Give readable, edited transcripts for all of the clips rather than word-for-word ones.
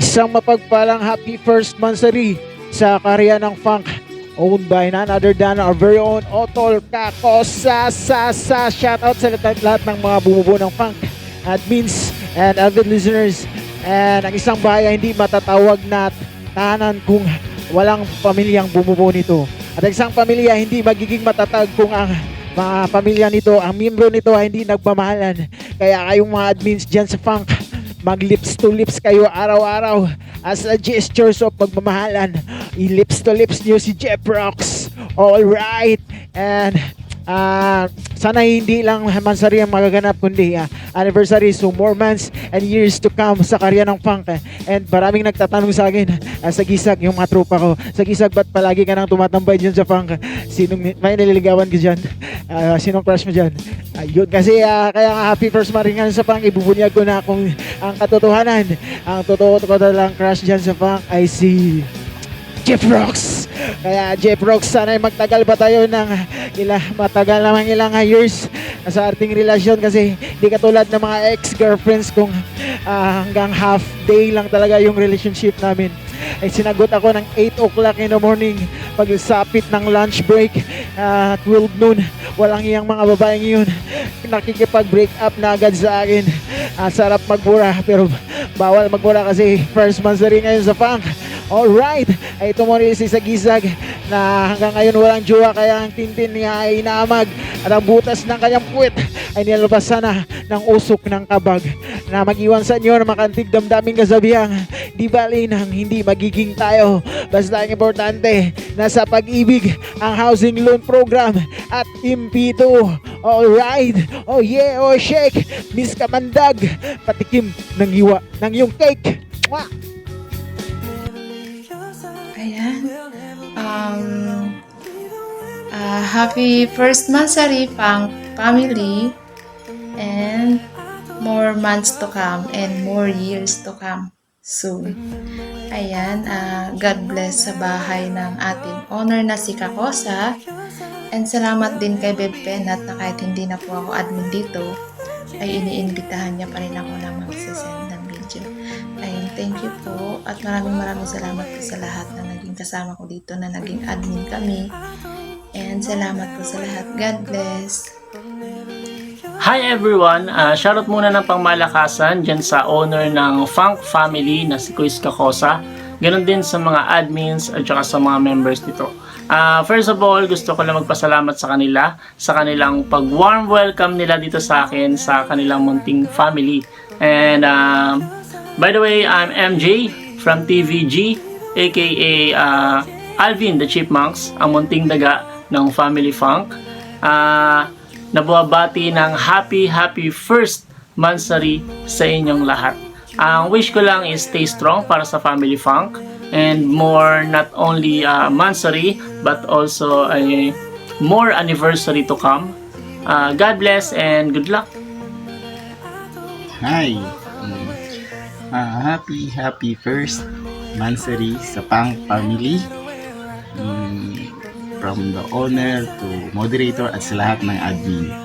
Isang mapagpalang happy first monthsary sa karya ng funk, owned by none other than our very own Otol Kakosa. Shoutout sa lahat ng mga bumubuo ng funk, admins and avid listeners. And ang isang bahay ay hindi matatawag na tahanan kung walang pamilyang bumubuo nito. At ang isang pamilya hindi magiging matatag kung ang mga pamilya nito, ang miyembro nito ay hindi nagmamahalan. Kaya kayong mga admins dyan sa funk, mag lips to lips kayo araw-araw as a gestures of pagmamahalan. I-lips to lips nyo si Jeff Rocks. Alright. And sana hindi lang mansari ang magaganap kundi anniversary, so more months and years to come sa karya ng funk. And maraming nagtatanong sa akin, sa Gisag, yung mga tropa ko, sa Gisag, ba't palagi ka nang tumatambay dyan sa funk? Sinong may nililigawan ka dyan? Sinong crush mo dyan? Yun kasi kaya nga happy first maringan sa funk, ibubunyag ko na kung ang katotohanan. Ang totoo ko lang crush dyan sa funk ay si Jeff Rocks. Kaya Jeff Rocks, sana ay magtagal pa tayo ng matagal namang ilang years sa ating relasyon, kasi di katulad ng mga ex-girlfriends kung hanggang half day lang talaga yung relationship namin. Ay sinagot ako ng 8 o'clock in the morning pagsapit ng lunch break, 12 noon. Walang iyang mga babaeng yun nakikipag-break up na agad sa akin. Sarap magbura pero bawal magbura kasi first monthsary ngayon sa funk. Alright, ay ito mo rin si Sagisag na hanggang ngayon walang jowa, kaya ang tintin niya ay inaamag at ang butas ng kanyang puwet ay nilabasan na ng usok ng kabag na mag-iwan sa inyo na makantig damdaming kasabihang di bali nang hindi magiging tayo. Basta ang importante nasa pag-ibig ang housing loan program at MP2. Alright, oh yeah, oh shake, Miss Kamandag, patikim ng hiwa ng iyong cake. Mwah! Ayan. Happy first monthsary funk family, and more months to come and more years to come soon. Ayan, God bless sa bahay ng ating owner na si Kakosa. And salamat din kay Beb Penat na kahit hindi na po ako admin dito, ay iniimbitahan niya pa rin ako na magsisend ng video. Ayun, thank you po at maraming salamat po sa lahat na naging kasama ko dito, na naging admin kami. And salamat po sa lahat. God bless. Hi everyone! Shoutout muna ng pangmalakasan dyan sa owner ng Funk Family na si Kuis Kakosa. Ganon din sa mga admins at saka sa mga members dito. First of all, gusto ko lang magpasalamat sa kanila sa kanilang pag-warm welcome nila dito sa akin, sa kanilang munting family. And by the way, I'm MJ from TVG, aka Alvin the Chipmunks, ang munting daga ng Family Funk. Nababati ng happy first monthsary sa inyong lahat. Ang wish ko lang is stay strong para sa Family Funk and more, not only monthsary but also a more anniversary to come. God bless and good luck. Hi! Happy first monthsary sa Funk Family. From the owner to moderator at sa lahat ng admin.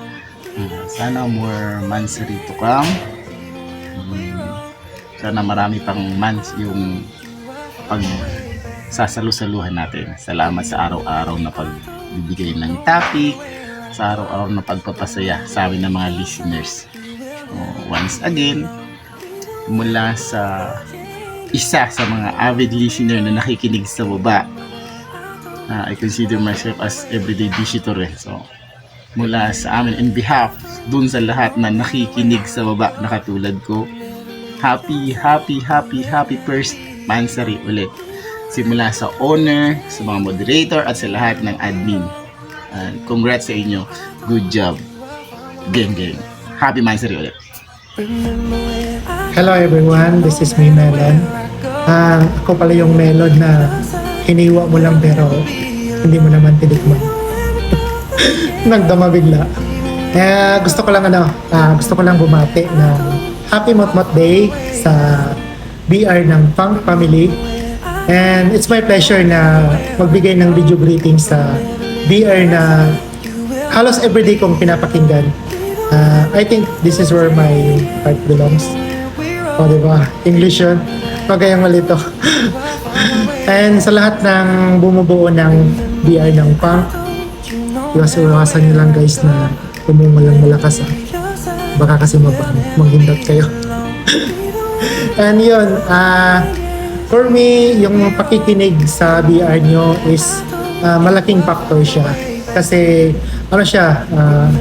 Sana more monthsary to come. Sana marami pang months yung pagsasalu-saluhan natin. Salamat sa araw-araw na pagbibigay ng topic, sa araw-araw na pagpapasaya sa amin ng mga listeners. Once again, mula sa isa sa mga avid listener na nakikinig sa baba, I consider myself as everyday visitor. So, mula sa amin, in behalf dun sa lahat na nakikinig sa baba na katulad ko, happy first monthsary ulit. Simula sa owner, sa mga moderator, at sa lahat ng admin. Congrats sa inyo. Good job. Gang. Happy monthsary ulit. Hello everyone, this is me Melon. Ako pala yung Melon na hiniwa mo lang pero hindi mo naman tinikman. Nagdama bigla. Gusto ko lang bumati na Happy Motmot Day sa BR ng Funk Family. And it's my pleasure na magbigay ng video greeting sa BR na halos everyday kong pinapakinggan. I think this is where my heart belongs. O diba? English yun. Huwag kayong malito. And sa lahat ng bumubuo ng BR ng Punk, iwasan nyo lang guys na tumungo lang malakas. Baka kasi maghindot kayo. And yun, for me, yung pakikinig sa BR nyo is malaking factor siya. Kasi, ano siya,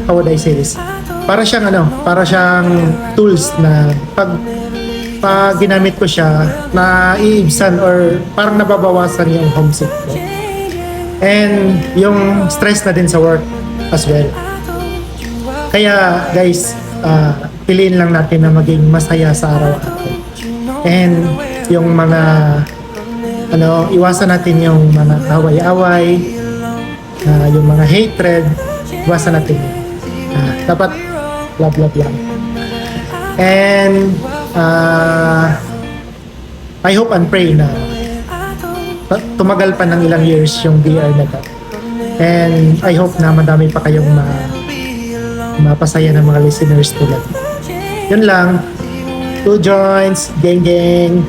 how would I say this? Para siyang tools na pag ginamit ko siya, naiibsan or parang nababawasan yung homesick ko. And yung stress na din sa work as well. Kaya guys, piliin lang natin na maging masaya sa araw-araw. And yung mga iwasan natin yung mga away-away, yung mga hatred, iwasan natin yun. Dapat love lang. And I hope and pray na tumagal pa ng ilang years yung BR na to. And I hope na madami pa kayong mapasaya ng mga listeners tulad. Yun lang. 2 joints, gang.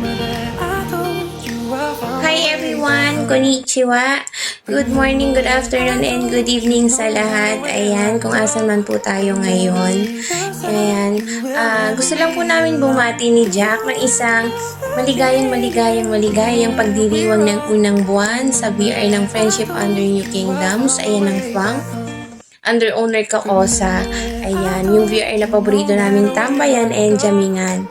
Hi everyone! Konnichiwa! Good morning, good afternoon, and good evening sa lahat. Ayan, kung asan man po tayo ngayon. Ayan, gusto lang po namin bumati ni Jack ng isang maligayang pagdiriwang ng unang buwan sa BR ng Friendship Under New Kingdoms. Ayan ang Funk. Under owner Kakosa. Ayan, yung VR na paborito namin tambayan and jamingan.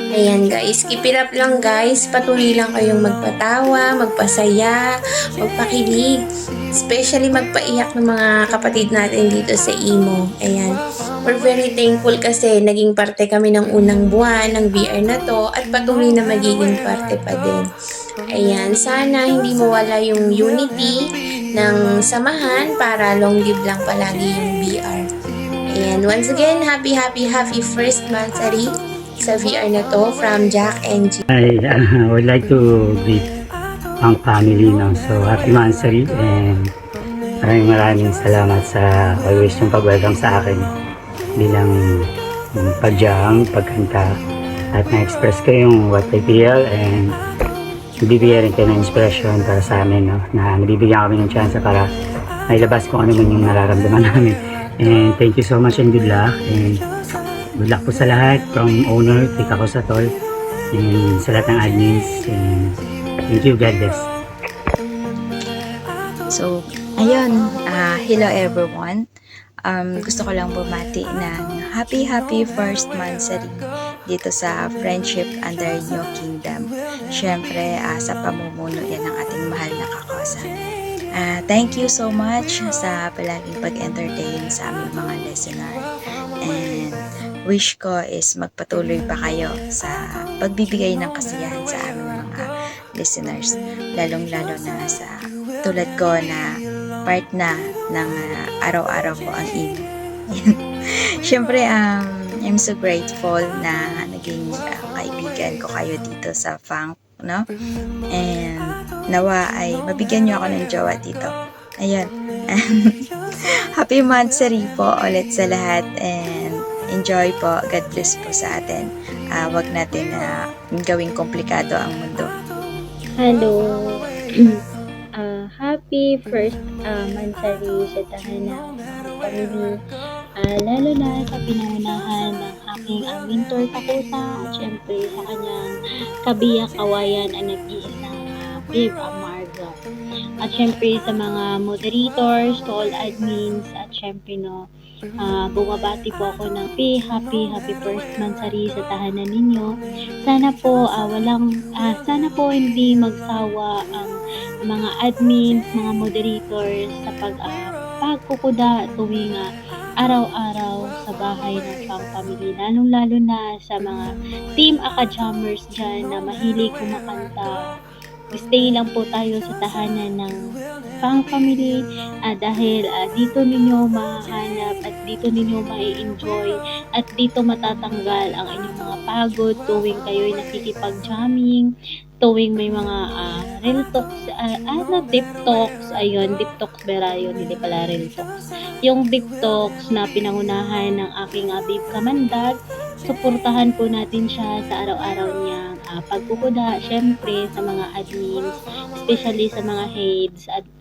Ayan guys, keep it up lang guys. Patuloy lang kayong magpatawa, magpasaya, magpakilig. Especially magpaiyak ng mga kapatid natin dito sa Imo. Ayan, we're very thankful kasi naging parte kami ng unang buwan ng VR na to at patuloy na magiging parte pa din. Ayan, sana hindi mawala yung unity ng samahan para long live lang palagi yung VR. Ayan, once again, happy first monthsary sa VR na to from Jack and G. I would like to greet ang family, no? So happy monthsary and maraming salamat sa always yung pag-welcome sa akin bilang padyang, pagkanta at na-express ko yung what I feel and bibigyan rin kayo ng inspiration para sa amin, no? Na nabibigyan kami ng chance para nailabas kung ano man yung nararamdaman namin. And thank you so much and good luck. And good luck po sa lahat from owner, Tika Kosatol, and sa lahat ng admins. And thank you, God bless. So, ayun, hello everyone. Gusto ko lang bumati ng happy first monthsary dito sa Friendship Under New Kingdom. Siyempre, sa pamumuno yan ng ating mahal na Kakosa. Thank you so much sa palaging pag-entertain sa aming mga listener. And wish ko is magpatuloy pa kayo sa pagbibigay ng kasiyahan sa aming mga listeners. Lalong-lalo na sa tulad ko na part na ng araw-araw ko ang Imo. Siyempre, I'm so grateful na naging kaibigan ko kayo dito sa Funk, no? And nawa ay mabigyan niyo ako ng jowa dito. Ayun. Happy monthsary po ulit sa lahat and enjoy po. God bless po sa atin. Wag natin gawing komplikado ang mundo. Hello. Happy first monthsary sa tahanan ng family. Lalo na sa pinangunahan ng aking mentor Kakosa at syempre sa kanyang kabiyak kawayan ang nag-iisang Babe Amarga. At syempre sa mga moderators, to all admins at syempre bumabati po ako ng happy first monthsary sa tahanan ninyo. Sana po hindi magsawa ang mga admins, mga moderators sa pagkukuda tuwing araw-araw sa bahay ng Funk Family, lalong-lalo na sa mga team Akajammers dyan na mahilig kumakanta. Stay lang po tayo sa tahanan ng Funk Family dahil dito ninyo mahanap at dito ninyo mai-enjoy at dito matatanggal ang inyong mga pagod tuwing kayo'y nakikipag-jamming, tuwing may mga real talks, deep talks, ayun, deep talks ba yun, hindi pala real talks. Yung deep talks na pinangunahan ng aking babe kamandag, suportahan po natin siya sa araw-araw niyang pagkukuda, syempre sa mga admins, especially sa mga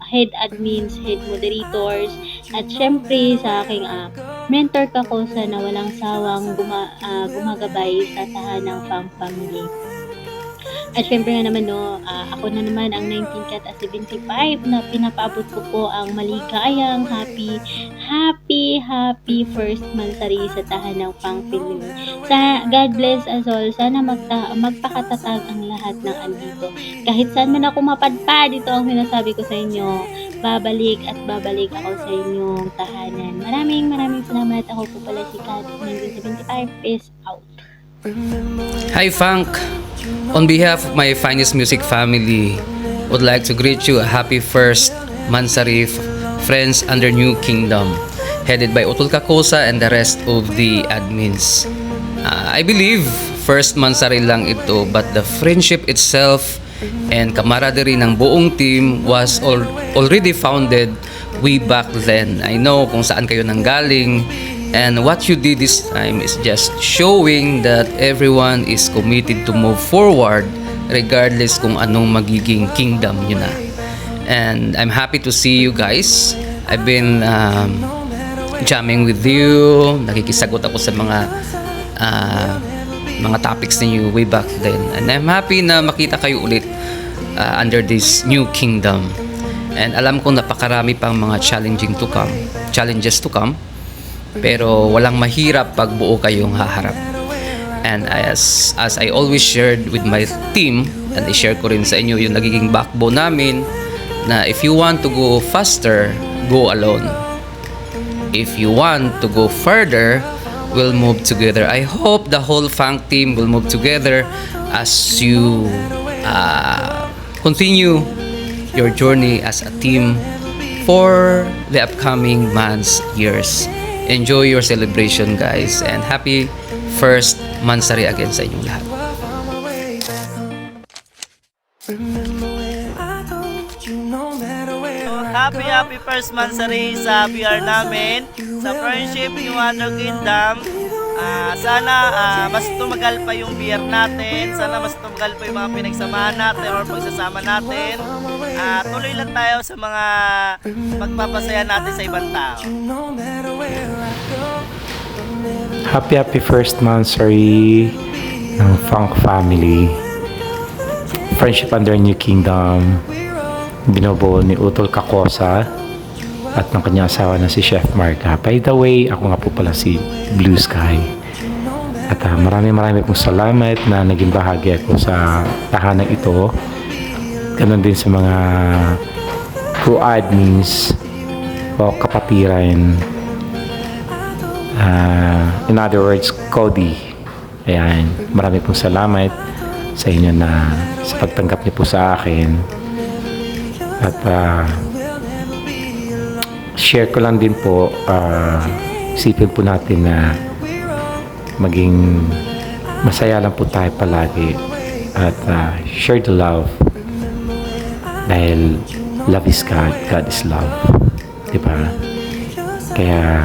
head admins, head moderators, at syempre sa aking mentor kakosa na walang sawang gumagabay sa tahanang Fang Family. At syempre nga naman ako na naman ang 19 cat at 75 na pinapaabot ko po ang maligayang happy first mansari sa tahanang Fang Family. Sa God bless us all. Sana magpakatatag ang lahat ng andito. Kahit saan man ako mapadpad, ito ang sinasabi ko sa inyo. Babalik at babalik ako sa inyong tahanan. Maraming salamat. Ako po pala si Cat 1975. Peace out. Hi Funk! On behalf of my finest music family, would like to greet you a happy first Mansari Friends under New Kingdom, headed by Utol Kakosa and the rest of the admins. I believe first Mansari lang ito, but the friendship itself and camaraderie ng buong team was already founded way back then. I know kung saan kayo nanggaling. And what you did this time is just showing that everyone is committed to move forward regardless kung anong magiging kingdom nyo na. And I'm happy to see you guys. I've been jamming with you. Nakikisagot ako sa mga topics ninyo way back then. And I'm happy na makita kayo ulit under this new kingdom. And alam ko napakarami pang mga challenges to come. Pero walang mahirap pag buo kayong haharap. And as I always shared with my team, and i-share ko rin sa inyo yung nagiging backbone namin, na if you want to go faster, go alone. If you want to go further, we'll move together. I hope the whole Funk team will move together as you continue your journey as a team for the upcoming months, years. Enjoy your celebration, guys, and happy first Mansari again sa inyong lahat. Happy first Mansari sa PR namin, sa Friendship New Under Kingdom. Sana mas tumagal pa yung PR natin, sana mas tumagal pa yung mga pinagsamahan natin or pagsasama natin. Tuloy lang tayo sa mga pagpapasaya natin sa ibang tao. Happy first Mansari ng Funk Family. Friendship under New Kingdom. Binubuo ni Utol Kakosa at ng kanyang asawa na si Chef Marka. By the way, ako nga po pala si Blue Sky. At marami pong salamat na naging bahagi ako sa tahanan ito. Ganon din sa mga crew admins o kapatiran. In other words, Cody. Ayan, marami pong salamat sa inyo na sa pagtanggap niyo po sa akin. At share ko lang din po, isipin po natin na maging masaya lang po tayo palagi at share the love dahil love is God, God is love, diba? Kaya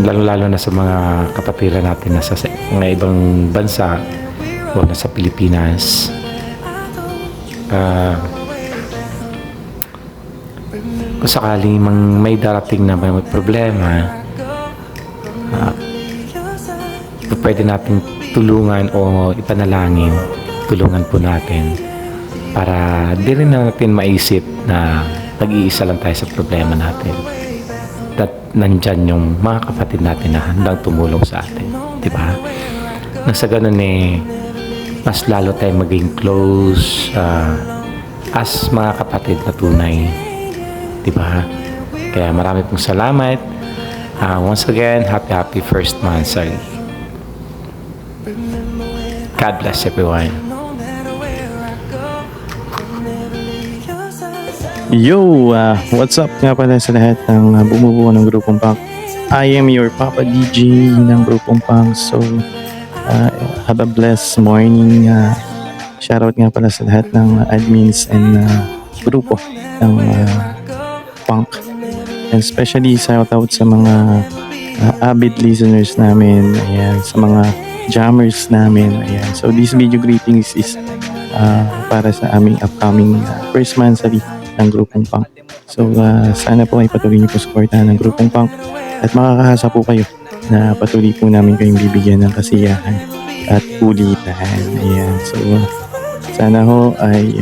lalo na sa mga kapatiran natin na sa mga ibang bansa o nasa Pilipinas, kung sakaling may darating na may problema, pwede natin tulungan o ipanalangin, tulungan po natin para di rin natin maisip na nag-iisa lang tayo sa problema natin. At nandyan yung mga kapatid natin na handang tumulong sa atin, di ba? Nang sa ganun mas lalo tayong maging close as mga kapatid na tunay, di ba? Kaya marami pong salamat. Once again, happy first Mansari. God bless everyone. Yo! What's up nga pala sa lahat ng bumubuo ng grupong Punk. I am your Papa DJ ng grupong Punk. So, have a blessed morning shoutout nga pala sa lahat ng admins and grupo ng Punk. And especially shoutout sa mga avid listeners namin, ayan, sa mga jammers namin, ayan. So this video greetings is para sa aming upcoming first monthsary ng grupong Punk. So sana po ay patuloy niyo po suportahan ng grupong Punk at makakahasa po kayo na patuloy po namin kayong bibigyan ng kasiyahan at kulitan. Ayan. So sana ho ay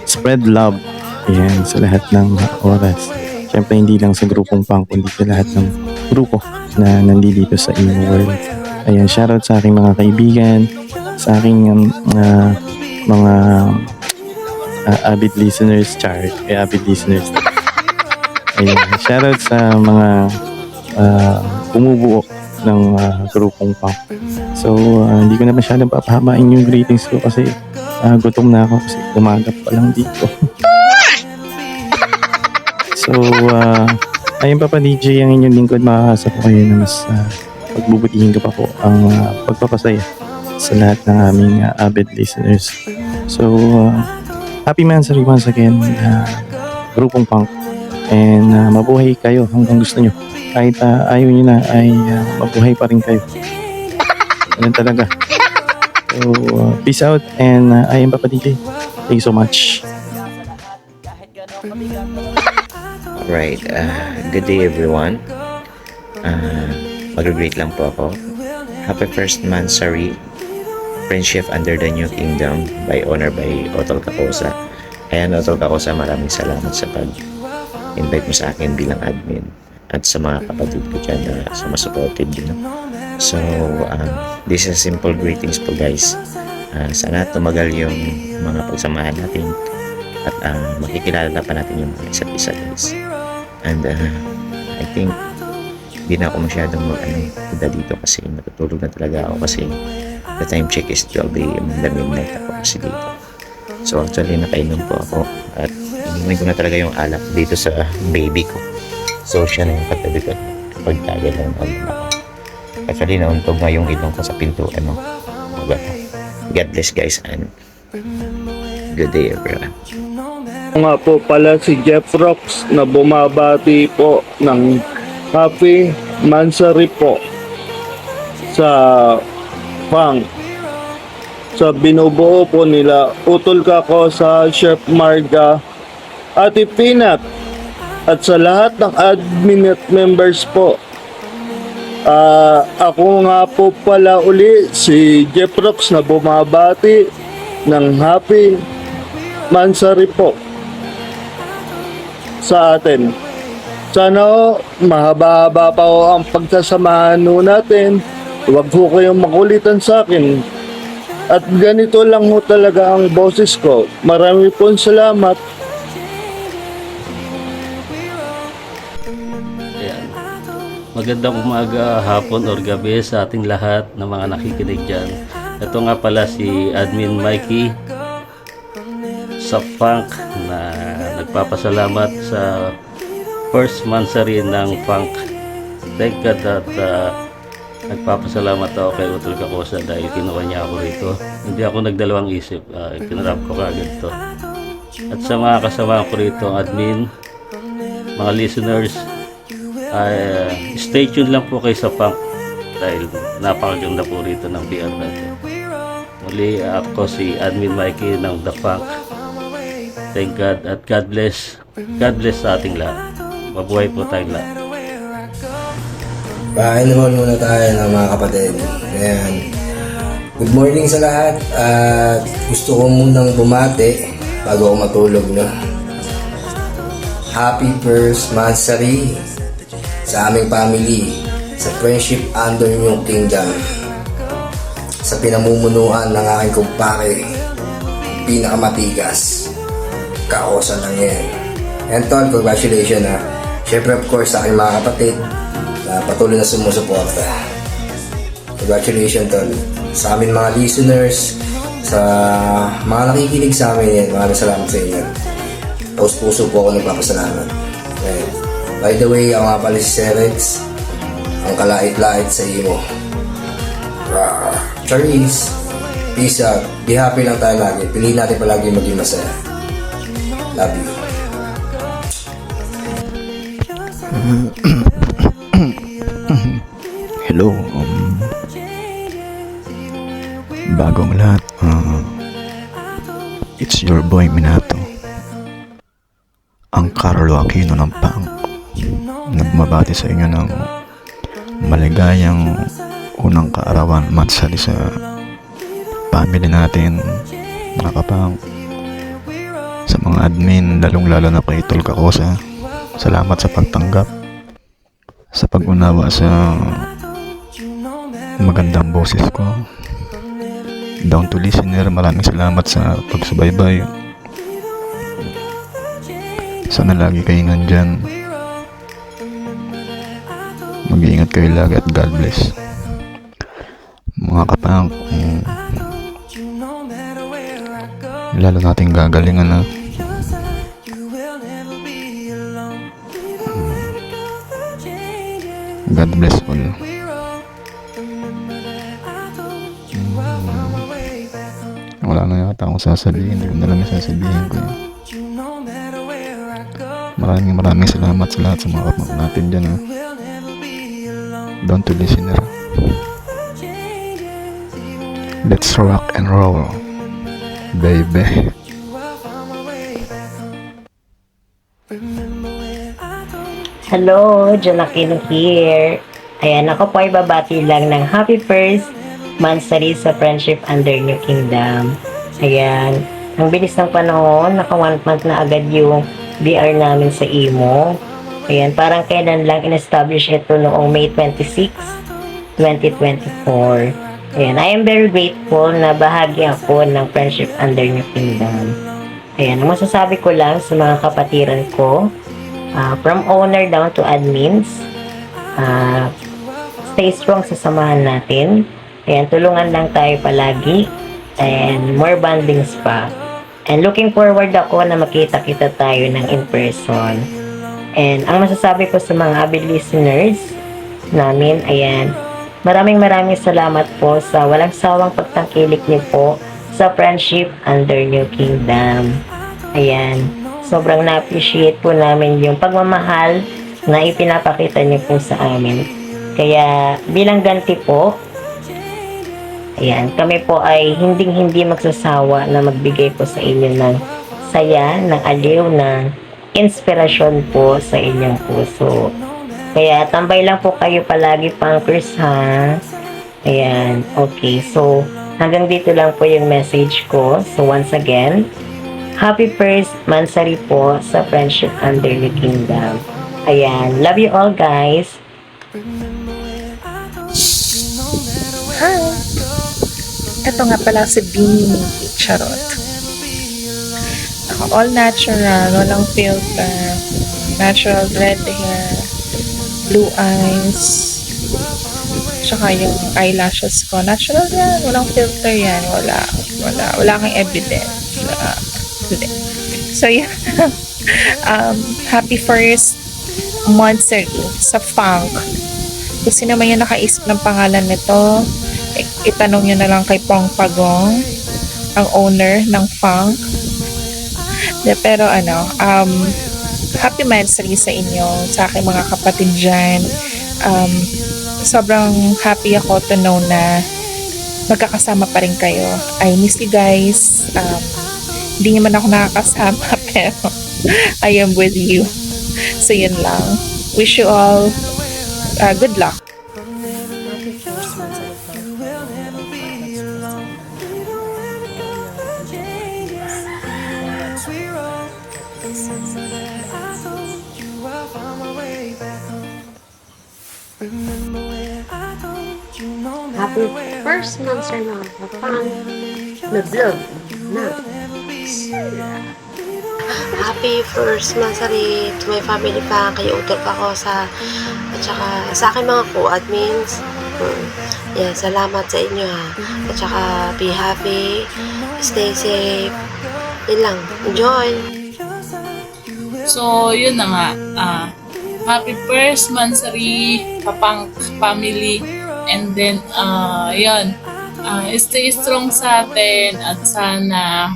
spread love, ayan, sa lahat ng oras. Siyempre hindi lang sa grupong Punk kundi sa lahat ng grupo na nandito sa Imo World. Ayan, shoutout sa aking mga kaibigan, sa aking mga avid listeners, avid listeners. Ayan, shoutout sa mga bumubuo ng grupong Punk. So, hindi ko na masyadong papahabain yung greetings ko kasi gutom na ako kasi umaga pa lang dito. So, ayun pa DJ, ang inyong lingkod, makakasa po kayo na mas pagbubutihin ko pa po ang pagpapasaya sa lahat ng aming avid listeners. So, happy Mansari once again, grupong Punk. And mabuhay kayo hanggang gusto nyo. Kahit ayaw nyo na ay mabuhay pa rin kayo. Ganun talaga. So, peace out and ayun pa DJ. Thank you so much. Alright, good day everyone. Mag-greet lang po ako. Happy first monthsary Friendship Under the New Kingdom by Honor by Otol Kakosa. Ayan, Otol Kakosa, maraming salamat sa pag-invite mo sa akin bilang admin at sa mga kapatid ko dyan na sumasupported din. So, this is simple greetings po guys. Sana tumagal yung mga pagsamahan natin at makikilala pa natin yung mga isa't isa guys. And I think hindi na ako masyadong mag-ida dito kasi natutulog na talaga ako kasi the time check is 12 a.m. in the midnight ako kasi dito. So actually nakainom po ako at iniwan ko na talaga yung alak dito sa baby ko. So siya na yung katabi ko pagtagal lang ako. Actually nauntog nga yung ilong ko sa pintuan. God bless guys and good day everyone. Nga po pala si Jeff Rocks na bumabati po ng Happy Mansari po sa Punk. Sa binubuo po nila Utol Kakosa, Chef Marga, Ate Peanut at sa lahat ng admin at members po. Ako nga po pala uli si Jeff Rocks na bumabati ng Happy Mansari po sa atin. Sana mahaba-haba pa ang pagsasamahan natin. Huwag ho kayong makulitan sa akin. At ganito lang ho talaga ang boses ko. Marami pong salamat. Ayan. Magandang umaga, hapon or gabi sa ating lahat ng mga nakikinig dyan. Ito nga pala si Admin Mikey sa Punk na nagpapasalamat sa first monthsary ng Punk. Thank God that nagpapasalamat ako kay Utol Kakosa dahil kinuha niya ako rito. Hindi ako nagdalawang isip, kinarap ko kagad to. At sa mga kasama ko rito, admin, mga listeners, stay tuned lang po kayo sa Punk dahil napakaganda po rito ng PR natin. Muli ako si Admin Mikey ng The Punk. Thank God at God bless. God bless sa ating lahat. Mabuhay po tayong lahat. Kain naman muna tayo ng mga kapatid. Ayan. Good morning sa lahat. At gusto ko munang bumati bago ako matulog. No? Happy first monthsary sa aming family sa Friendship Under New Kingdom. Sa pinamumunuan ng aking kumpare, pinakamatigas. Kakosa lang yan. And tol, congratulations ha. Siyempre of course sa aking mga kapatid na patuloy na sumusuporta. Congratulations tol. Sa amin mga listeners, sa mga nakikinig sa amin yan, maraming salamat sa inyo. Taos-puso po ako nagpapasalamat. Okay. By the way, ako nga pala si Serex, ang kalait-lait sa imo. Charis! peace out. Be happy lang tayo lagi. Piliin natin palagi maging masaya. Love you. Hello. Bagong lahat. It's your boy Minato. Ang Carlo Aquino ng Pang. Nagmabati sa inyo ng maligayang unang kaarawan matsali sa family natin, mga kapang. Sa mga admin, lalong-lalo na kay Tol Kakosa. Salamat sa pagtanggap, sa pag-unawa sa magandang boses ko. Down to listener, maraming salamat sa pagsubaybay. Sana lagi kayo nandyan. Mag-iingat kayo lagi at God bless. Mga kapang, lalo nating gagalingan na. God bless all. Wala na yata akong sasabihin. Hindi ko na lang sasabihin ko yun. Maraming salamat sa lahat sa mga kapag natin dyan. Down to listener. Let's rock and roll, baby. Hello, John Aquino here. Ayan, ako po ay babati lang ng happy first monthsary sa Friendship Under New Kingdom. Ayan, ang bilis ng panahon, naka 1 month na agad yung BR namin sa Imo. Ayan, parang kailan lang in-establish ito noong May 26, 2024. Ayan, I am very grateful na bahagi ako ng Friendship Under New Kingdom. Ayan, ang masasabi ko lang sa mga kapatiran ko, from owner down to admins, stay strong sa samahan natin. Ayan, tulungan lang tayo palagi and more bondings pa. And looking forward ako na makita-kita tayo ng in person. And ang masasabi ko sa mga avid listeners namin, ayan, maraming salamat po sa walang sawang pagtangkilik niyo po sa Friendship Under New Kingdom. Ayan, sobrang na-appreciate po namin yung pagmamahal na ipinapakita niyo po sa amin. Kaya bilang ganti po, ayan, kami po ay hindi magsasawa na magbigay po sa inyo ng saya, ng aliw, ng inspirasyon po sa inyong puso. Kaya tambay lang po kayo palagi, Punkers, ha? Ayan, okay. So, hanggang dito lang po yung message ko. So, once again, happy first monthsary po sa Friendship Under New Kingdom. Ayan, love you all, guys. Hi! Ito nga pala si Beanie Charot. All natural, walang filter, natural red hair, blue eyes, tsaka yung eyelashes ko. Natural yan, walang filter yan, wala kang evidence. Hindi. So yeah, happy first monthsary sa Funk. Kung sino man yung nakaisip ng pangalan nito, itanong nyo na lang kay Pong Pagong, ang owner ng Funk. Pero happy monthsary sa inyo, sa aking mga kapatid dyan. Sobrang happy ako to know na magkakasama pa rin kayo. I miss you guys. Hindi naman ako nakakasama pero I am with you. So yun lang. Wish you all good luck. Happy first monthsary na Funk na vlog na. Happy first monthsary to my family pa, kay Utol Kakosa at saka sa akin mga co-admins. Yeah, salamat sa inyo, ha. At saka be happy, stay safe. Yun lang, enjoy. So, yun na nga. Happy first monthsary, Kapang family. And then, yun. stay strong sa atin at sana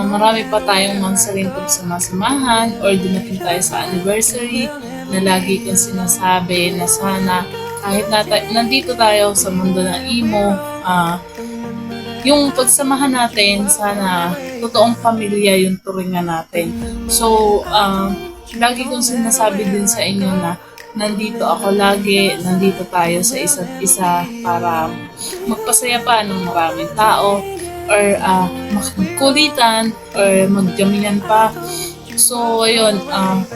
marami pa tayong mga pagsama-samahan or dumating tayo sa anniversary na lagi kong sinasabi na sana kahit nandito tayo sa mundo ng imo, yung pagsamahan natin, sana totoong pamilya yung turingan natin. So, lagi kong sinasabi din sa inyo na nandito ako lagi, nandito tayo sa isa't isa para magpasaya pa ng maraming tao or magkulitan or magjamingan pa. So, ayun,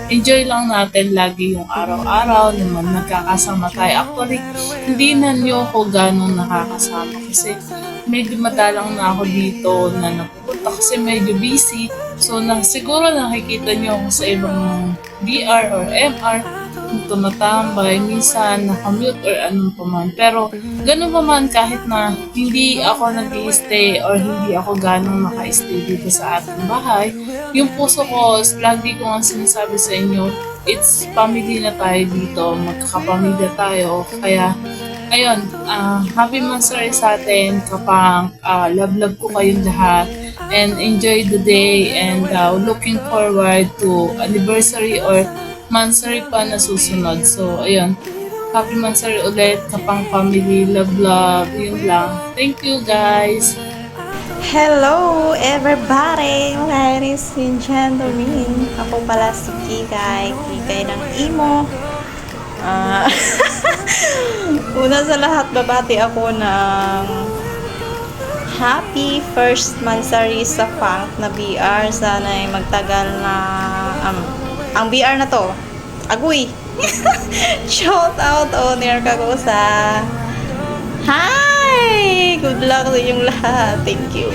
enjoy lang natin lagi yung araw-araw naman nagkakasama tayo. Actually, hindi na niyo ako ganong nakakasama kasi medyo madalang na ako dito na napupunta kasi medyo busy. So, siguro nakikita niyo ako sa ibang BR or MR tumatambay, minsan nakamute or anong pa man. Pero ganun pa man kahit na hindi ako nag-i-stay or hindi ako ganong naka-stay dito sa ating bahay, yung puso ko, lagi ko nga sinasabi sa inyo, it's family na tayo dito, magkakapamilya tayo. Kaya, ayun, happy Monster sa atin, kapang love ko kayong lahat and enjoy the day and looking forward to anniversary or Mansari pa na susunod. So, ayun. Happy Mansari ulit, kapang family, love, yun lang. Thank you, guys! Hello, everybody! Ladies and gentlemen, ako pala si Kikay ng Imo. Una sa lahat, babati ako ng happy first Mansari sa Funk na BR. Sana ay magtagal na ang BR na to, agoy! Shout out owner Kakosa! Hi! Good luck sa inyong lahat. Thank you.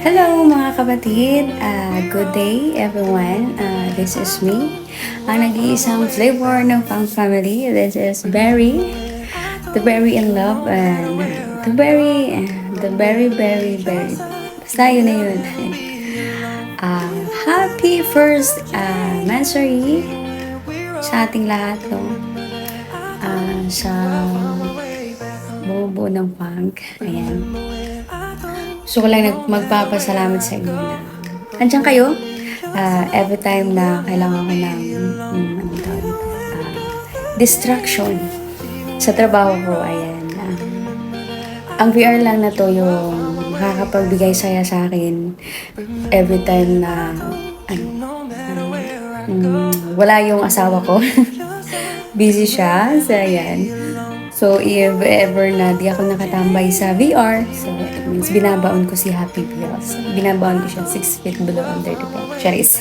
Hello mga kapatid! Good day everyone! This is me, ang nag-iisang flavor ng Funk Family. This is Berry, the Berry in love, and the Berry, basta yun na yun. Happy first Mansari sa ating lahat, no? Sa buo ng Funk. Ayan. Gusto ko lang magpapasalamat sa inyo na andyan kayo. Every time na kailangan ko ng distraction sa trabaho ko, ayan. Ang VR lang na to yung makakapagbigay saya sa akin every time na wala yung asawa ko. Busy siya. So, ayan. So, if ever na di ako nakatambay sa VR, so it means binabaon ko si Happy Wheels. Binabaon ko siya 6 feet below under the bed. Charis.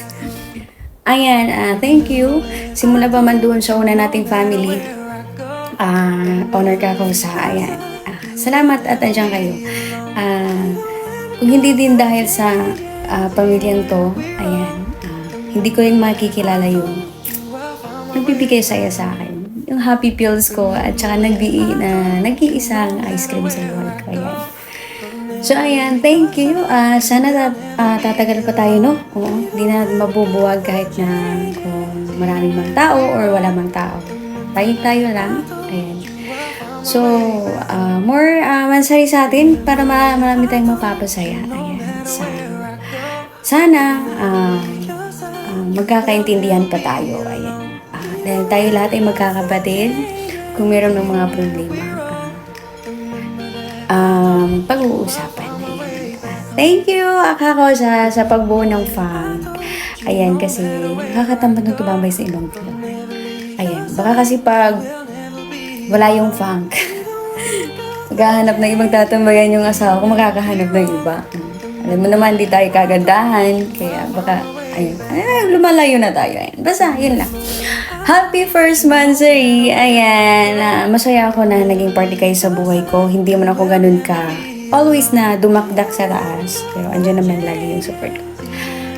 Ayan, thank you. Simula pa man doon sa una nating family, honor ka ako sa, ayan. Salamat at andyan kayo. Kung hindi din dahil sa pamilyang to, ayan, hindi ko rin makikilala yung nagbibigay saya sa akin. Yung happy pills ko at saka nag-iisang ice cream sa buhay ko. Ayan. So, ayan, thank you. Sana tatagal pa tayo, no? Oo, hindi na mabubuwag kahit na kung maraming mang tao or wala mang tao. Tayo lang. Ayan. So, more Mansari sa atin para marami tayong mapapasaya. Ayan. Sana magkakaintindihan pa tayo. Ayan. Dahil tayo lahat ay magkakapatid. Kung meron ng mga problema, pag-uusapan. Ayan. Thank you, Akako, sa pagbuo ng Funk. Ayan, kasi nakakatamad ng tumambay sa ibang floor. Ayan, baka kasi pag wala yung Funk, maghahanap ng ibang tatambayan yung asawa ko, makakahanap ng iba. Alam mo naman, di tayo kagandahan, kaya baka, ayun, lumalayo na tayo. Ayan. Basta, yun lang. Happy first Mansari! Ayan, masaya ako na naging party kayo sa buhay ko. Hindi man ako ganun ka always na dumakdak sa taas. Pero andyan naman lagi yung support ko.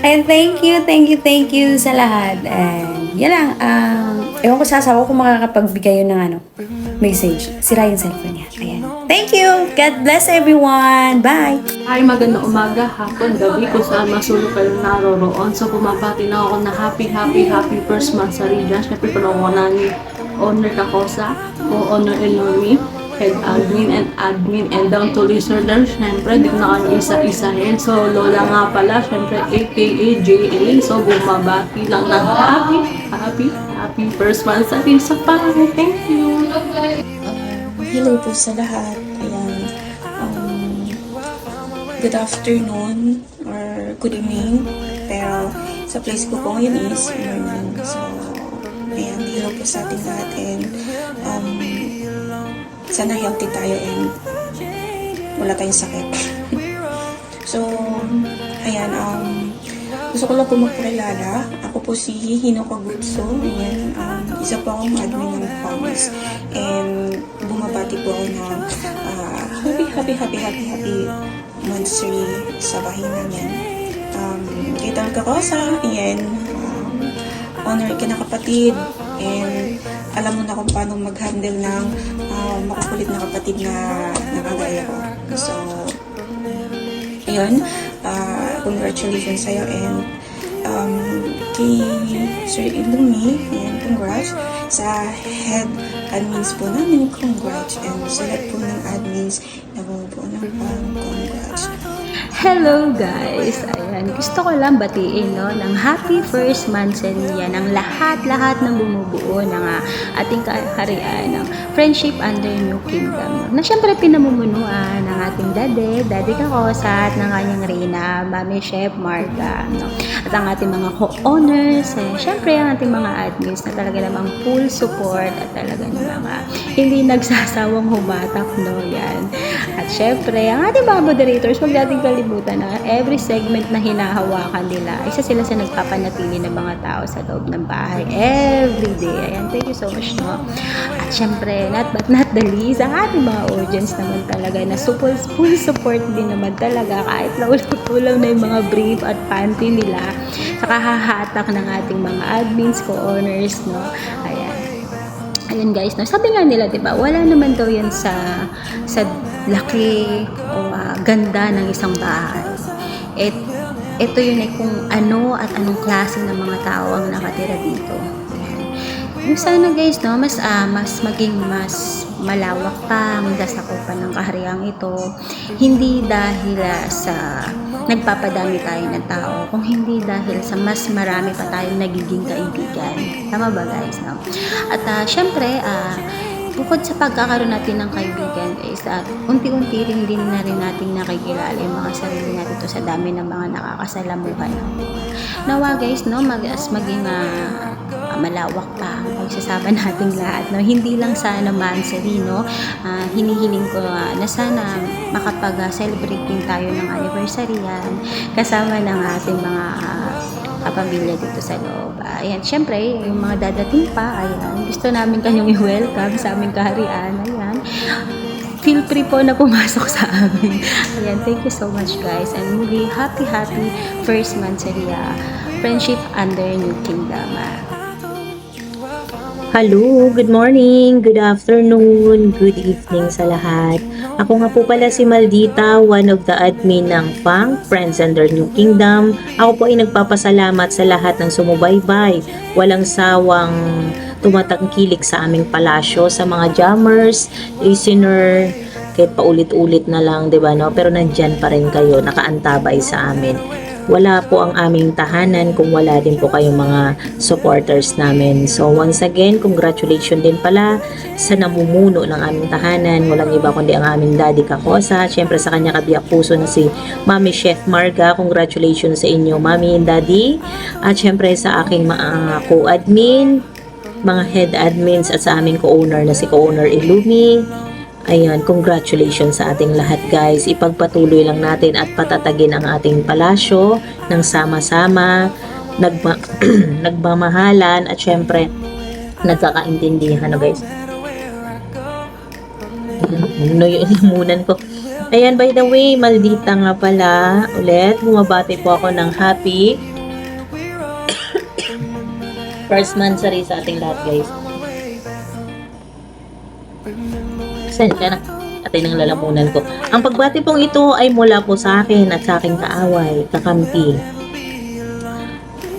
And thank you sa lahat. And yan lang, ewan ko sa asawa kung makakapagbigay yun ng message. Sira yung cellphone niya. Ayan. Thank you! God bless everyone! Bye! Hi, magandang umaga, hapon, gabi kung saan masulok kayong naroroon. So, bumabati na ako na happy first month sa Rida. Siyempre, tulungan ko na ni Owner Kakosa o Owner Elomi, Head Admin, and down to listener. Siyempre, di ko na kayo isa-isahin. So, Lola nga pala, siyempre, aka JA. So, bumabati lang ng happy first month sa Rida. Thank you! Hello po sa lahat. Ayan. Good afternoon or good evening. Pero sa place ko po ngayon is morning. So, ayan. Hello po sa ating lahat. And sana healthy tayo and wala tayong sakit. So, ayan. Gusto ko lang po magpakilala. Ako po si Hino Kagutso. Ayan. Isa po akong admin ng FAMS. And bumabati po ako ng happy monthsary sa bahay namin. Kay Tal Kakosa. Ayan. Honor kinakapatid. And alam mo na kung paano mag-handle ng makukulit na kapatid na nakagaya ko. So, ayun. Congratulations sa'yo and kay Sir Ilumi, and congrats sa head admins po namin, congrats, and sa lahat po ng admins na bumubuo ng congrats. Hello guys! Ayan, gusto ko lang batiin ng happy first monthsary ng lahat ng bumubuo ng ating kaharian ng Friendship Under New Kingdom. Na syempre pinamumunuan ng ating Daddy Kakosa at ng kanyang Reyna, Mami Chef Marga. At ang ating mga co-owners, syempre ang ating mga admins na talaga namang full support at talaga namang hindi nagsasawang humatak, yan. At syempre, ang ating mga moderators, huwag nating kalimutan na every segment na hinahawakan nila, isa sila sa nagpapanatili ng mga tao sa loob ng bahay every day. Ayan, thank you so much, At syempre, not the least, ang ating mga audience naman talaga na full support din naman talaga kahit naulang na yung mga brief at panty nila sa kahahatak ng ating mga admins, co-owners, Ayun guys, sabi nga nila, 'di ba? Wala naman daw 'yan sa laki o ganda ng isang bahay. Ito yun kung ano at anong klase ng mga tao ang nakatira dito. Yung sana guys, mas maging mas malawak pa ang dasakupan ng kahariang ito. Hindi dahil sa nagpapadami tayo ng tao, kung hindi dahil sa mas marami pa tayong nagiging kaibigan. Tama ba guys? At syempre, bukod sa pagkakaroon natin ng kaibigan guys, unti-unti rin din na rin natin nakikilala yung mga sarili natin to sa dami ng mga nakakasalamuhan. Nawa guys, maging malawak pa ang pagsasama nating lahat. Hindi lang sana monthsary, hinihiling ko na sana makapag-celebrate din tayo ng anniversary yan kasama ng ating mga kapamilya dito sa loob. Ayan, syempre, yung mga dadating pa, ayan, gusto namin kanyang i-welcome sa aming kaharian. Ayan, feel free po na pumasok sa amin. Ayan, thank you so much guys. And muli, happy first monthsary Friendship Under New Kingdom. Hello, good morning, good afternoon, good evening sa lahat. Ako nga po pala si Maldita, one of the admin ng FANG, Friends Under New Kingdom. Ako po ay nagpapasalamat sa lahat ng sumubaybay, walang sawang tumatangkilik sa aming palasyo, sa mga jammers, listener, kahit paulit-ulit na lang, diba, pero nandyan pa rin kayo, nakaantabay sa amin. Wala po ang aming tahanan kung wala din po kayong mga supporters namin. So once again, congratulations din pala sa namumuno ng aming tahanan. Walang iba kundi ang aming Daddy Kakosa. Siyempre sa kanya kabiyak puso na si Mami Chef Marga. Congratulations sa inyo, Mami and Daddy. At siyempre sa aking mga co-admin, mga head admins at sa aming co-owner na si co-owner Ilumi. Ayan, congratulations sa ating lahat guys. Ipagpatuloy lang natin at patatagin ang ating palasyo ng sama-sama, nagmamahalan at syempre nagkakaintindihan, guys. Ano yung lamunan ko? Ayan, by the way, Maldita nga pala ulit. Bumabati po ako ng happy first mansari sa ating lahat, guys. Saan ka na? Atay ng lalamunan ko. Ang pagbati pong ito ay mula po sa akin at sa aking kaaway, kakampi,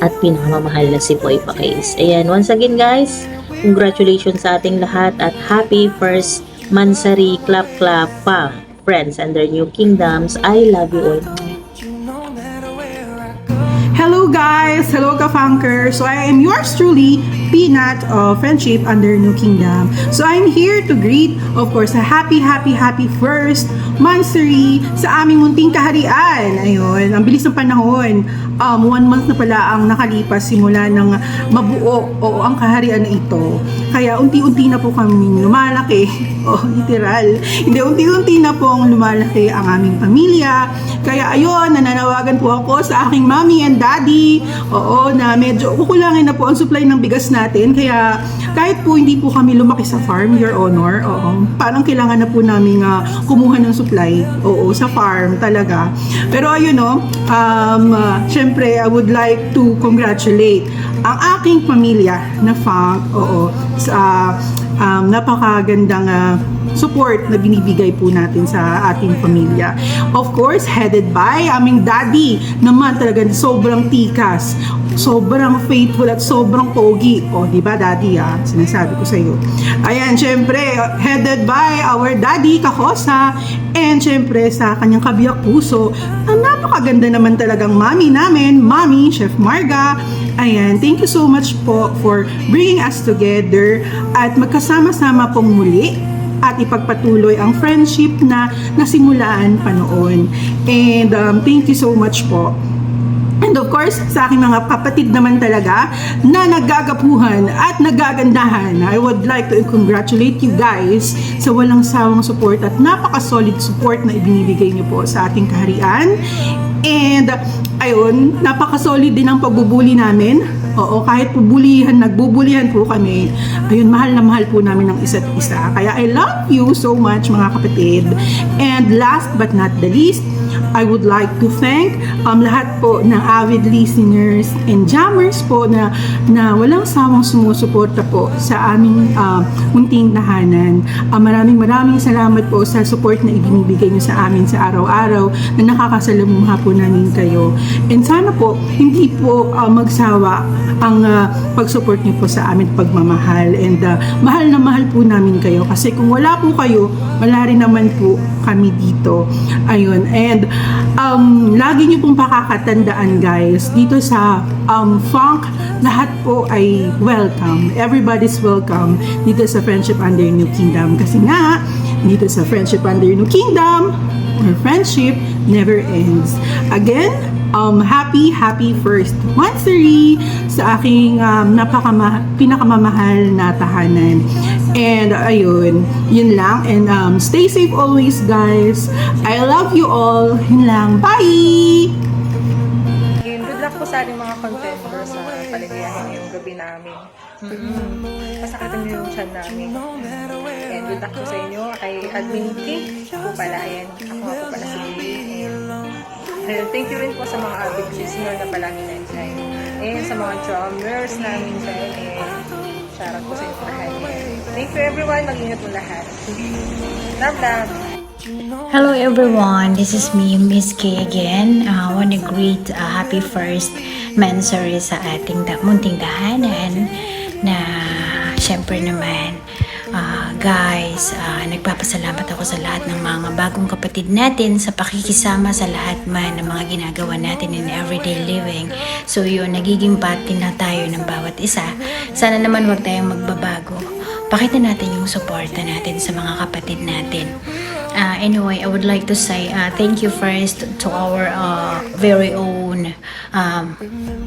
at pinakamamahal na si Boy Pakis. Ayan, once again guys, congratulations sa ating lahat at happy first mansari, clap clap pa, friends under New Kingdoms. I love you all. Hello guys! Hello ka-funkers! So I am yours truly, Peanut of Friendship under New Kingdom. So I'm here to greet, of course, a happy first mansari sa aming munting kaharian. Ayun, ang bilis ng panahon. 1 month na pala ang nakalipas simula ng mabuo ang kaharian na ito. Kaya unti-unti na po kami lumalaki. Literal. Hindi, unti-unti na pong lumalaki ang aming pamilya. Kaya ayun, nananawagan po ako sa aking mommy and daddy. Na medyo kukulangin na po ang supply ng bigas natin. Kaya kahit po hindi po kami lumaki sa farm, Your Honor, parang kailangan na po namin kumuha ng supply. Sa farm talaga. Pero ayun syempre, I would like to congratulate ang aking pamilya na funk, sa napakagandang support na binibigay po natin sa ating pamilya. Of course, headed by aming daddy naman talaga sobrang tikas, sobrang faithful at sobrang pogi. Di ba daddy sinasabi ko sa iyo. Ayan, syempre, headed by our daddy Kakosa, and syempre sa kanyang kabiyak puso, ang napakaganda naman talagang mami namin, Mami Chef Marga. Ayan, thank you so much po for bringing us together at magkasama-sama pong muli at ipagpatuloy ang friendship na nasimulaan pa noon. And thank you so much po. And of course, sa aking mga kapatid naman talaga na naggagapuhan at nagagandahan, I would like to congratulate you guys sa walang sawang support at napaka-solid support na ibinibigay niyo po sa ating kaharian. And ayun, napaka-solid din ang pagbubuli namin. Kahit nagbubulihan po kami, ayun, mahal na mahal po namin ang isa't isa. Kaya I love you so much mga kapatid. And last but not the least, I would like to thank lahat po ng avid listeners and jammers po na walang sawang sumusuporta po sa aming munting tahanan. Maraming salamat po sa support na ibinibigay niyo sa amin sa araw-araw na nakakasalamuha po namin kayo. And sana po hindi po magsawa ang pag-support niyo po sa amin, pagmamahal. And mahal na mahal po namin kayo kasi kung wala po kayo, wala rin naman po kami dito. Ayun. And lagi niyo pong pakakatandaan guys, dito sa funk, lahat po ay welcome. Everybody's welcome dito sa Friendship under New Kingdom. Kasi nga, dito sa Friendship under New Kingdom, our friendship never ends. Again, happy first mansari sa aking pinakamamahal na tahanan. And ayun, yun lang. And stay safe always guys. I love you all. Yun lang. Bye! And good luck po sa ating mga contenders sa paligayahin ngayong gabi namin. Pasakatin niyo yung chan namin. And good luck po sa inyo kay Admin K po pala. Ayan, ako nga po pala si Lily. And thank you rin po sa mga avid listener na palagi na-enjoy. And sa mga drummers namin dyan. And shoutout po sa inyo lahat. Thank you everyone. Mag-ingat po lahat. Love. Hello everyone, this is me, Miss K again. I want to greet happy first mansari sa ating munting tahanan na syempre naman guys, nagpapasalamat ako sa lahat ng mga bagong kapatid natin sa pakikisama sa lahat man ng mga ginagawa natin in everyday living. So yun, nagiging parte na tayo ng bawat isa. Sana naman wag tayong magbabago. Pakita natin yung suporta natin sa mga kapatid natin. Anyway, I would like to say thank you first to our very own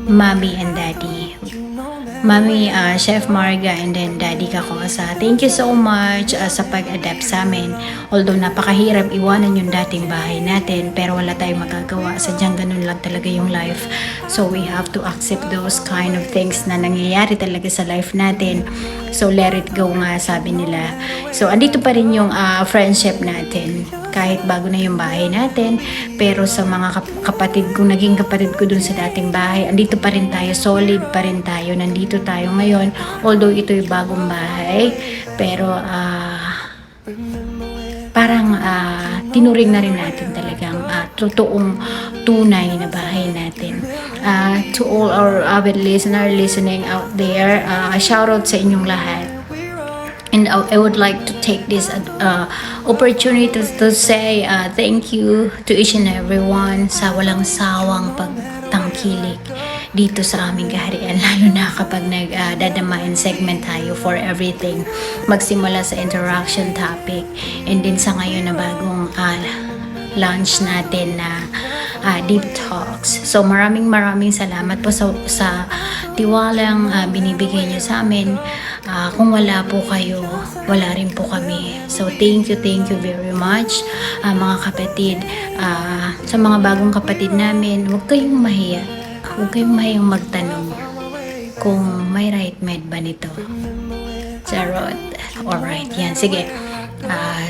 mommy and daddy. Mommy, Chef Marga, and then Daddy Kakosa. Thank you so much sa pag-adapt sa amin. Although napakahirap iwanan yung dating bahay natin, pero wala tayong magagawa. Sadyang ganun lang talaga yung life. So we have to accept those kind of things na nangyayari talaga sa life natin. So let it go nga, sabi nila. So andito pa rin yung friendship natin. kahit bago na yung bahay natin. Pero sa mga kapatid ko, naging kapatid ko dun sa dating bahay, andito pa rin tayo, solid pa rin tayo, nandito tayo ngayon. Although ito yung bagong bahay, pero parang tinuring na rin natin talagang totoong tunay na bahay natin. To all our avid listener listening out there, shout out sa inyong lahat. And I would like to take this opportunity to say thank you to each and everyone sa walang sawang pagtangkilik dito sa aming kaharian, lalo na kapag nagdadamain segment tayo for everything, magsimula sa interaction topic and din sa ngayon na bagong launch natin na deep talks. So maraming salamat po sa tiwalang binibigay niyo sa amin. Kung wala po kayo, wala rin po kami. So thank you very much mga kapatid. Sa mga bagong kapatid namin, huwag kayong mahiya. Huwag kayong mahiyang magtanong kung may right med ba nito. Charot. Alright, yan. Sige.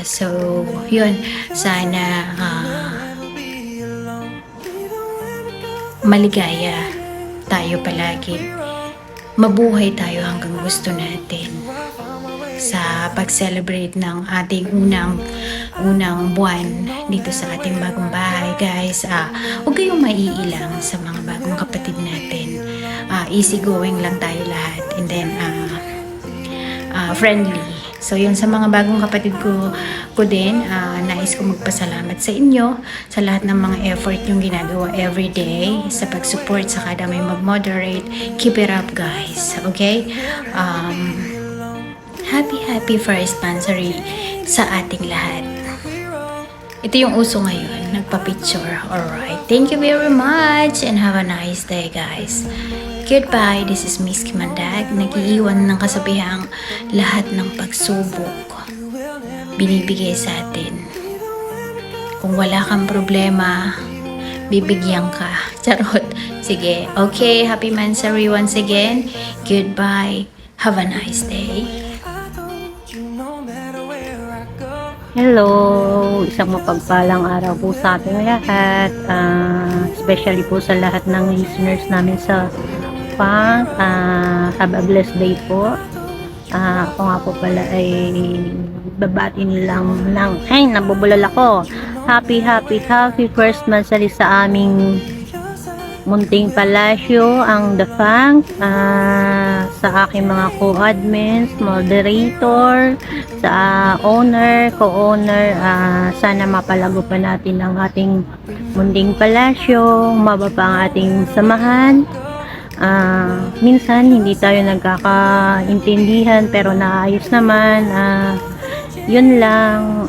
So, yun. Sana maligaya tayo palagi. Mabuhay tayo hanggang gusto natin sa pag-celebrate ng ating unang buwan dito sa ating bagong bahay. Guys, huwag kayong maiilang sa mga bagong kapatid natin. Easy going lang tayo lahat, and then friendly. So yun, sa mga bagong kapatid ko din, nais ko magpasalamat sa inyo sa lahat ng mga effort yung ginagawa everyday sa pag-support sa kada may mag-moderate. Keep it up, guys. Okay? Happy first anniversary sa ating lahat. Ito yung uso ngayon, nagpa-picture. Alright, thank you very much and have a nice day, guys. Goodbye, this is Miss Kimandag, nag-iiwan ng kasabihang lahat ng pagsubok binibigay sa atin. Kung wala kang problema, bibigyan ka. Charot. Sige, okay, happy Mansari once again. Goodbye, have a nice day. Hello! Isang mapagpalang araw po sa ating lahat. Especially po sa lahat ng listeners namin sa Funk. Have a blessed day po. Ako nga po pala ay babati nilang ay, nabubulol ako. Happy first monthsary sa aming munting palasyo, ang The Funk, sa aking mga co-admins, moderator, sa owner, co-owner, sana mapalago pa natin ang ating munting palasyo, mababa pa ang ating samahan. Minsan hindi tayo nagkakaintindihan pero naayos naman. Yun lang.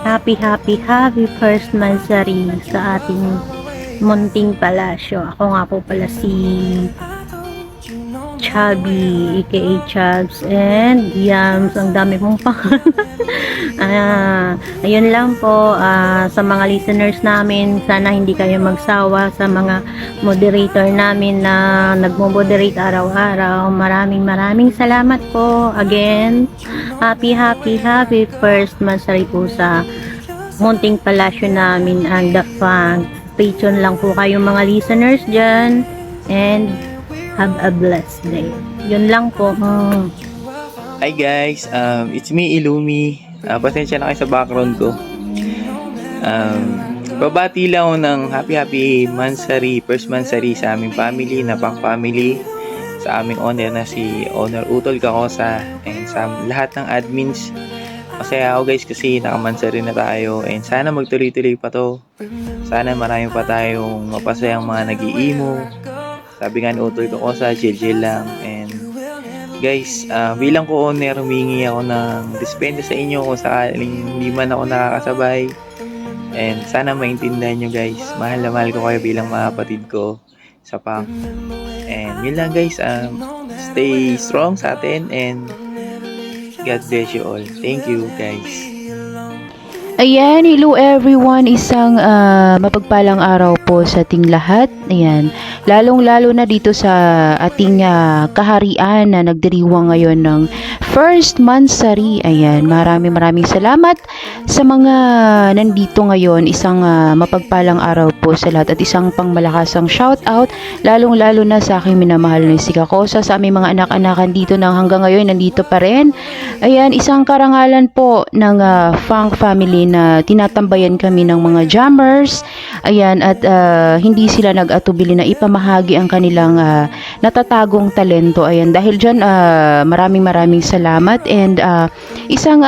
Happy first monthsary sa ating munting palasyo. Ako nga po pala si Chubby, aka Chubs, and Yams. Ang dami mong pangalan. Ayun lang po, sa mga listeners namin, sana hindi kayo magsawa, sa mga moderator namin na nagmo-moderate araw-araw. Maraming salamat po. Again, happy first monthsary po sa munting palasyo namin, ang The Funk. Patreon lang po kayong mga listeners dyan, and have a blessed day. Yun lang po. Hi guys, it's me, Illumi. Pasensya na kayo sa background ko. Babati lang ako ng happy monthsary, first monthsary sa aming family, na Pang family, sa aming owner na si Owner Utol Kakosa, and sa lahat ng admins. Masaya ako guys kasi nakamansari na tayo, and sana magtuloy-tuloy pa to. Sana marami pa tayong mapasayang mga nag-iimo. Sabi nga ni Utol Kakosa, chill lang. And guys, bilang ko owner, humingi ako ng dispensa sa inyo kung sakaling hindi man ako nakakasabay. And sana maintindihan nyo guys, mahal na mahal ko kayo bilang mga kapatid ko sa Pang. And yun lang guys, stay strong sa atin, and God bless you all. Thank you guys. Ayan, hello everyone. Isang mapagpalang araw po sa ating lahat. Ayan, lalong-lalo na dito sa ating kaharian na nagdiriwang ngayon ng first Mansari. Ayan, maraming salamat sa mga nandito ngayon. Isang mapagpalang araw po sa lahat at isang pangmalakasang shout out lalong-lalo na sa aking minamahal na si Kakosa, sa aming mga anak-anakan dito na hanggang ngayon nandito pa rin. Ayan, isang karangalan po ng Funk family na tinatambayan kami ng mga jammers. Ayan, at hindi sila nag-atubili na ipamahagi ang kanilang natatagong talento. Ayan, dahil dyan maraming salamat and isang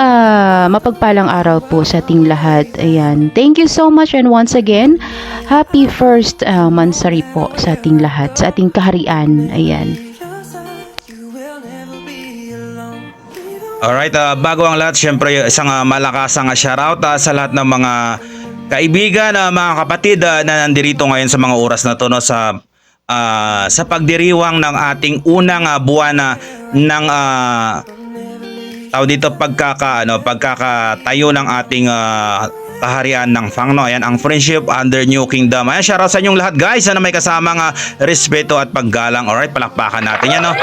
mapagpalang araw po sa ating lahat. Ayan, thank you so much and once again, happy first Mansari po sa ating lahat, sa ating kaharian. Ayan. Alright, bago ang lahat, syempre isang malakasang shoutout sa lahat ng mga kaibigan, mga kapatid na nandirito ngayon sa mga oras na to, no, sa pagdiriwang ng ating unang buwan ng pagkakatayo ng ating kaharian ng Fang, no? Ayan, ang Friendship under New Kingdom. Ayan, shoutout sa inyong lahat, guys, na may kasamang respeto at paggalang. Alright, palakpakan natin yan, no?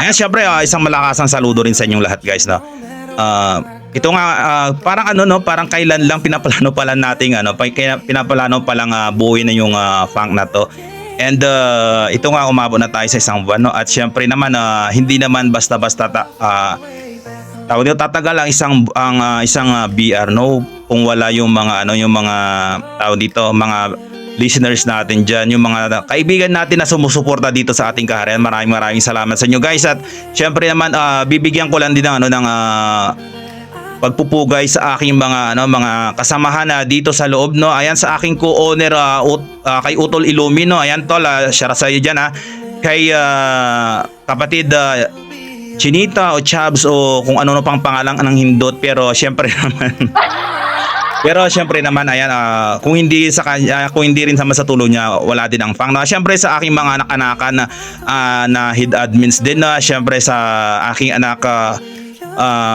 Ayan, syempre, isang malakasang saludo rin sa inyong lahat, guys, no? Ito nga, parang parang kailan lang pinaplano pa lang nating pinaplano pa lang buuin na yung Fang na to. And ito nga, umabot na tayo sa isang buwan, no? At syempre naman, hindi naman basta-basta tatagal ang isang BR, no, kung wala yung mga mga listeners natin diyan, yung mga kaibigan natin na sumusuporta dito sa ating kaharian. Maraming salamat sa inyo, guys. At syempre naman, bibigyan ko lang din ng pagpupugay sa aking mga kasamahan dito sa loob, no. Ayan, sa aking co-owner kay Utol Illumino. Ayan, tol, share sa iyo diyan, kay kapatid Chinita o Chabs o kung ano pang pangalan ng hindot, pero syempre naman ayan, kung hindi sa kanya, kung hindi rin sa tulong niya, wala din ang Fang. Syempre sa aking mga anak-anakan na head admins din, syempre sa aking anak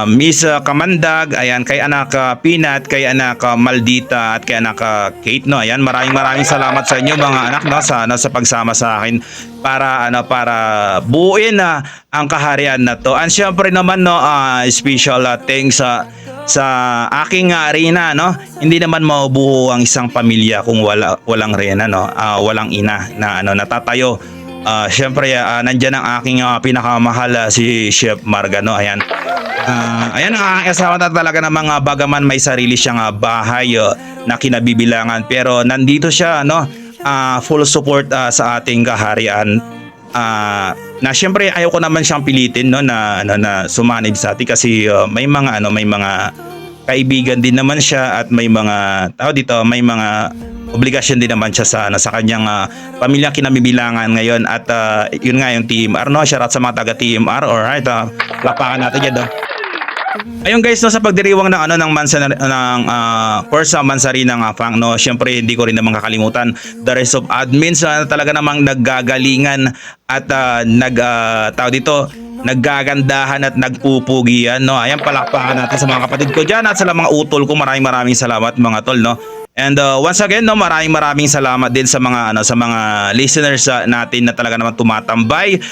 Miss Kamandag, ayan, kay anak Peanut, kay anak Maldita, at kay anak Kate, no. Ayan, maraming salamat sa inyo, mga anak, no, sa pagsama sa akin para buuin ang kaharian na to. And syempre naman, no, special thanks sa aking reyna, no. Hindi naman mabubuo ang isang pamilya kung walang reyna, no, walang ina na natatayo. Syempre nandiyan ang aking pinakamahal, si Chef Marga, no. Ayan. Ayan, ang aking asawa na talaga ng mga bagaman may sarili siyang bahay na kinabibilangan, pero nandito siya, no, full support sa ating kaharian. Na syempre ayaw ko naman siyang pilitin, no, na sumanib sa atin kasi may mga kaibigan din naman siya at may mga may mga obligasyon din naman siya sa kanyang pamilyang kinabibilangan ngayon. At yun nga yung TMR, no. Shout out sa mga taga TMR. Alright, lapakan natin yan, no. Ayun, guys, no, sa pagdiriwang ng course Mansari ng Fang, no, syempre hindi ko rin naman kakalimutan the rest of admins na talaga namang naggagalingan at naggagandahan at nagpupugian, no. Ayan, palakpakan natin sa mga kapatid ko dyan at sa mga utol ko. Maraming salamat, mga tol, no. And once again, no, maraming salamat din sa mga listeners natin na talaga naman tumatambay,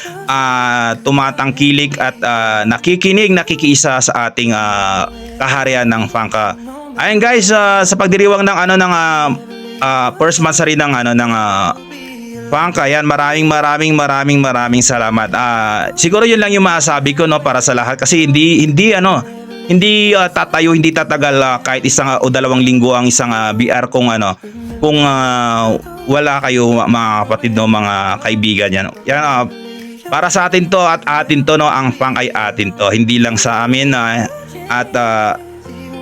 tumatangkilik at nakikiisa sa ating kaharian ng Fangka. Ayun, guys, sa pagdiriwang ng first Mansari ng Fangka, yan, maraming salamat. Siguro yun lang yung masasabi ko, no, para sa lahat, kasi hindi tatagal kahit isang o dalawang linggo ang isang BR kung wala kayo, mga kapatid, no, mga kaibigan yan. Yan, para sa atin to at atin to, no, ang Fang ay atin to, hindi lang sa amin at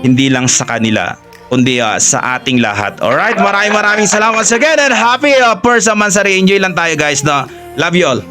hindi lang sa kanila, kundi sa ating lahat. Alright, maraming salamat once again and happy first Mansari. Enjoy lang tayo, guys, no. Love you all.